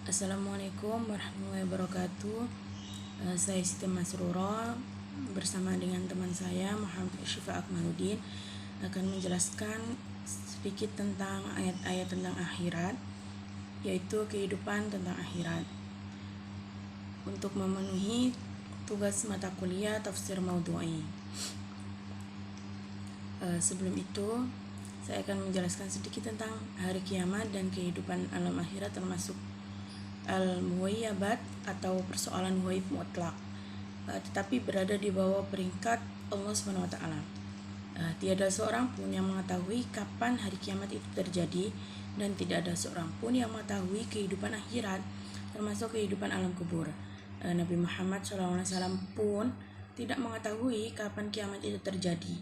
Assalamualaikum warahmatullahi wabarakatuh. Saya Siti Masruro bersama dengan teman saya Muhammad Syifa Akmaluddin akan menjelaskan sedikit tentang ayat-ayat tentang akhirat, yaitu kehidupan tentang akhirat. Untuk memenuhi tugas mata kuliah tafsir maudhu'i. Sebelum itu, saya akan menjelaskan sedikit tentang hari kiamat dan kehidupan alam akhirat, termasuk al-mughayyabat atau persoalan ghaib mutlak, tetapi berada di bawah peringkat Allah SWT. Tiada seorang pun yang mengetahui kapan hari kiamat itu terjadi, dan tidak ada seorang pun yang mengetahui kehidupan akhirat, termasuk kehidupan alam kubur. Nabi Muhammad SAW pun tidak mengetahui kapan kiamat itu terjadi,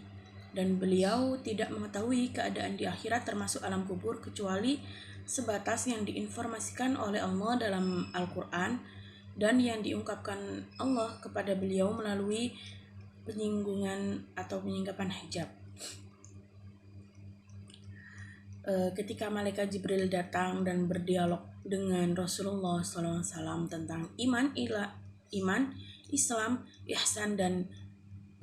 dan beliau tidak mengetahui keadaan di akhirat termasuk alam kubur kecuali sebatas yang diinformasikan oleh Allah dalam Al-Quran dan yang diungkapkan Allah kepada beliau melalui penyinggungan atau penyingkapan hijab. Ketika malaikat Jibril datang dan berdialog dengan Rasulullah SAW tentang iman, Islam, ihsan, dan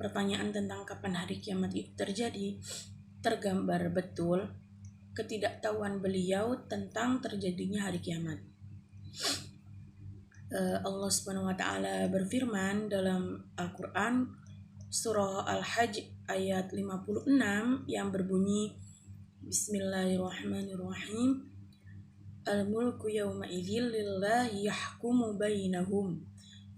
pertanyaan tentang kapan hari kiamat itu terjadi, tergambar betul ketidaktahuan beliau tentang terjadinya hari kiamat. Allah Subhanahu wa taala berfirman dalam Al-Qur'an surah Al-Hajj ayat 56 yang berbunyi, Bismillahirrahmanirrahim. Al-mulku yawma idzil lillahi yahkumu bainahum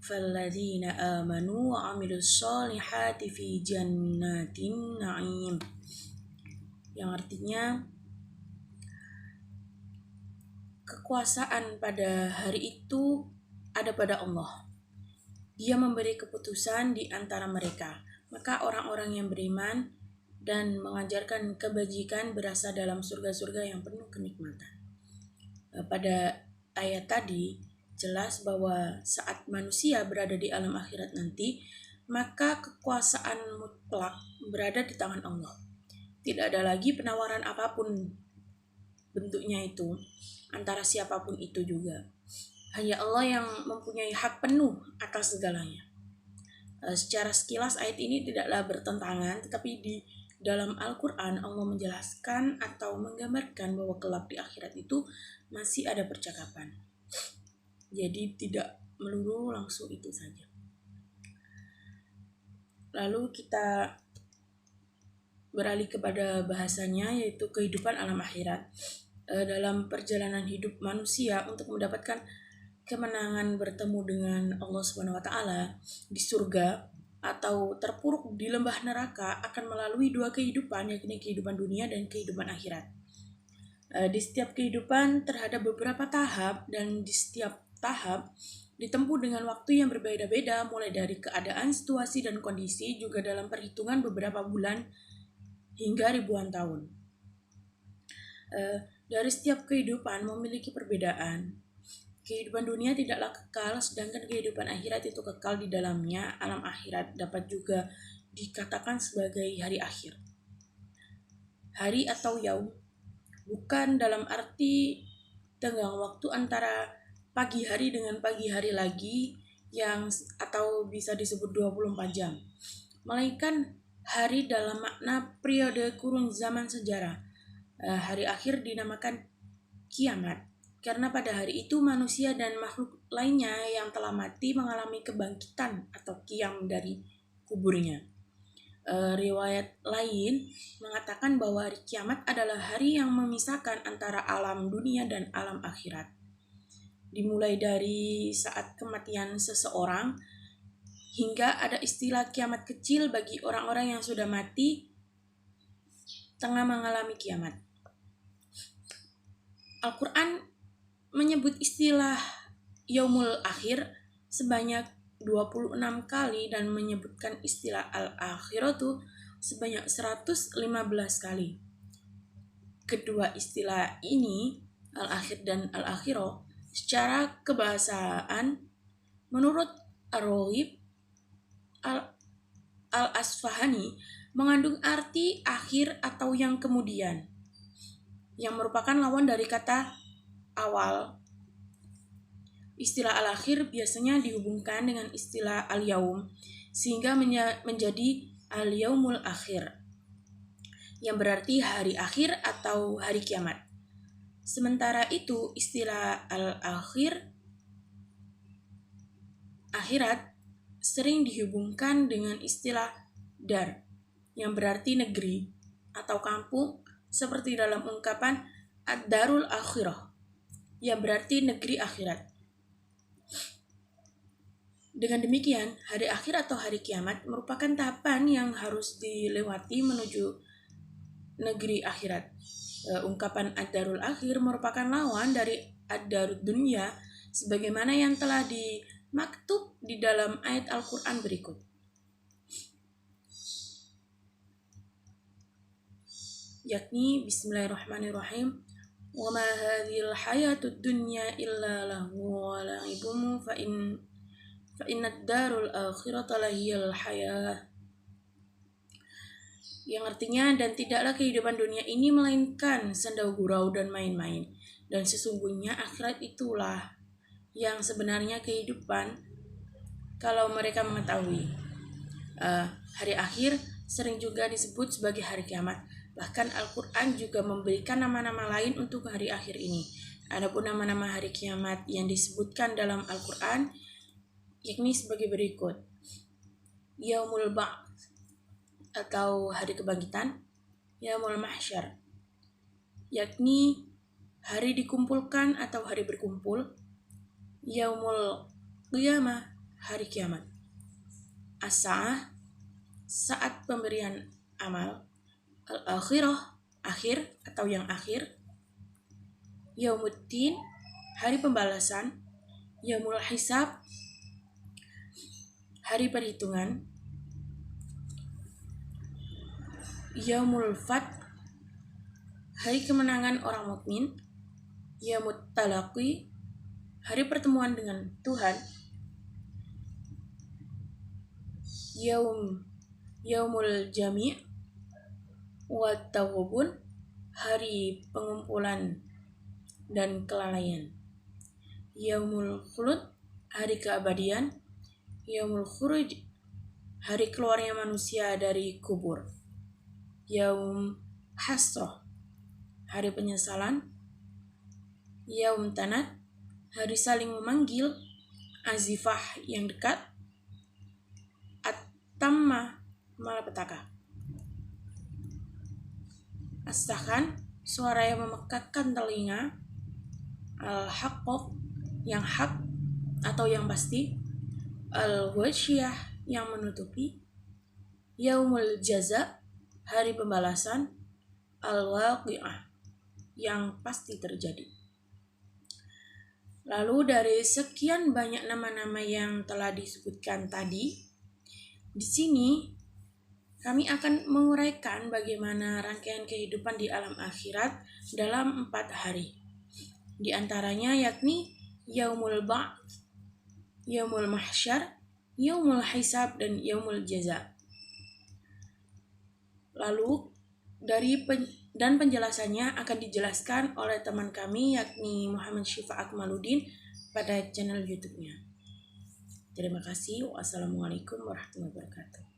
falladzina amanu wa 'amilus sholihati fi jannatin na'im. Yang artinya, kekuasaan pada hari itu ada pada Allah. Dia memberi keputusan di antara mereka. Maka orang-orang yang beriman dan mengajarkan kebajikan berasa dalam surga-surga yang penuh kenikmatan. Pada ayat tadi jelas bahwa saat manusia berada di alam akhirat nanti, maka kekuasaan mutlak berada di tangan Allah. Tidak ada lagi penawaran apapun bentuknya itu, antara siapapun itu juga. Hanya Allah yang mempunyai hak penuh atas segalanya. Secara sekilas ayat ini tidaklah bertentangan, tetapi di dalam Al-Quran Allah menjelaskan atau menggambarkan bahwa kelak di akhirat itu masih ada percakapan. Jadi tidak melulu langsung itu saja. Lalu kita beralih kepada bahasanya, yaitu kehidupan alam akhirat. Dalam perjalanan hidup manusia untuk mendapatkan kemenangan bertemu dengan Allah Subhanahu wa taala di surga atau terpuruk di lembah neraka akan melalui dua kehidupan, yakni kehidupan dunia dan kehidupan akhirat. Di setiap kehidupan terhadap beberapa tahap, dan di setiap tahap ditempuh dengan waktu yang berbeda-beda, mulai dari keadaan, situasi, dan kondisi, juga dalam perhitungan beberapa bulan hingga ribuan tahun. Dari setiap kehidupan memiliki perbedaan. Kehidupan dunia tidaklah kekal, sedangkan kehidupan akhirat itu kekal di dalamnya. Alam akhirat dapat juga dikatakan sebagai hari akhir. Hari atau yaum bukan dalam arti tenggang waktu antara pagi hari dengan pagi hari lagi atau bisa disebut 24 jam. Melainkan hari dalam makna periode kurun zaman sejarah. Hari akhir dinamakan kiamat karena pada hari itu manusia dan makhluk lainnya yang telah mati mengalami kebangkitan atau qiyam dari kuburnya. Riwayat lain mengatakan bahwa hari kiamat adalah hari yang memisahkan antara alam dunia dan alam akhirat. Dimulai dari saat kematian seseorang hingga ada istilah kiamat kecil bagi orang-orang yang sudah mati tengah mengalami kiamat. Al-Quran menyebut istilah yaumul akhir sebanyak 26 kali dan menyebutkan istilah al-akhiratu sebanyak 115 kali. Kedua istilah ini, al-akhir dan al-akhirah, secara kebahasaan menurut Ar-Raghib Al-Asfahani mengandung arti akhir atau yang kemudian, yang merupakan lawan dari kata awal Istilah al-akhir biasanya dihubungkan dengan istilah al-yaum, sehingga menjadi al-yaumul akhir, yang berarti hari akhir atau hari kiamat. Sementara itu, istilah al-akhir, akhirat, sering dihubungkan dengan istilah dar, yang berarti negeri atau kampung, seperti dalam ungkapan ad-darul akhirah, yang berarti negeri akhirat. Dengan demikian, hari akhir atau hari kiamat merupakan tahapan yang harus dilewati menuju negeri akhirat. Ungkapan ad-darul akhir merupakan lawan dari ad-darud dunya, sebagaimana yang telah dimaktub di dalam ayat Al-Quran berikut. Yakni Bismillahirrahmanirrahim. وَمَا هَذِهِ الْحَيَاةُ الدُّنْيَا إِلَّا لَهْوٌ وَلَعِبٌ فَإِنَّ الدَّارَ الْآخِرَةَ لَهِيَ الْحَيَاةُ. Yang artinya, dan tidaklah kehidupan dunia ini melainkan senda gurau dan main-main, dan sesungguhnya akhirat itulah yang sebenarnya kehidupan, kalau mereka mengetahui. Hari akhir sering juga disebut sebagai hari kiamat. Bahkan Al-Quran juga memberikan nama-nama lain untuk hari akhir ini. Adapun nama-nama hari kiamat yang disebutkan dalam Al-Quran yakni sebagai berikut. Yaumul Ba'ts atau hari kebangkitan, Yaumul Mahsyar yakni hari dikumpulkan atau hari berkumpul, Yaumul Qiyamah hari kiamat, As-Sa'ah saat pemberian amal, Al-Akhirah akhir atau yang akhir, Yaumuddin hari pembalasan, Yaumul Hisab hari perhitungan, Yaumul Fath hari kemenangan orang mukmin, Yaumut Talaqi hari pertemuan dengan Tuhan, Yaumul Jami' wa Taghabun hari pengumpulan dan kelalaian, Yaumul Khulud hari keabadian, Yaumul Khuruj hari keluarnya manusia dari kubur, Yaum Hasrah hari penyesalan, Yaum Tanad hari saling memanggil, Azifah yang dekat, At-Tammah malapetaka, As-Sakhan suara yang memekakkan telinga, Al-Haqqah yang hak atau yang pasti, Al-Ghasyiyah yang menutupi, Yaumul Jaza hari pembalasan, Al-Waqi'ah yang pasti terjadi. Lalu dari sekian banyak nama-nama yang telah disebutkan tadi, di sini kami akan menguraikan bagaimana rangkaian kehidupan di alam akhirat dalam 4 hari. Di antaranya yakni Yaumul Ba'ts, Yaumul Mahsyar, Yaumul Hisab, dan Yaumul Jaza. Lalu dan penjelasannya akan dijelaskan oleh teman kami yakni Muhammad Syifa Akmaluddin pada channel YouTube-nya. Terima kasih. Wassalamualaikum warahmatullahi wabarakatuh.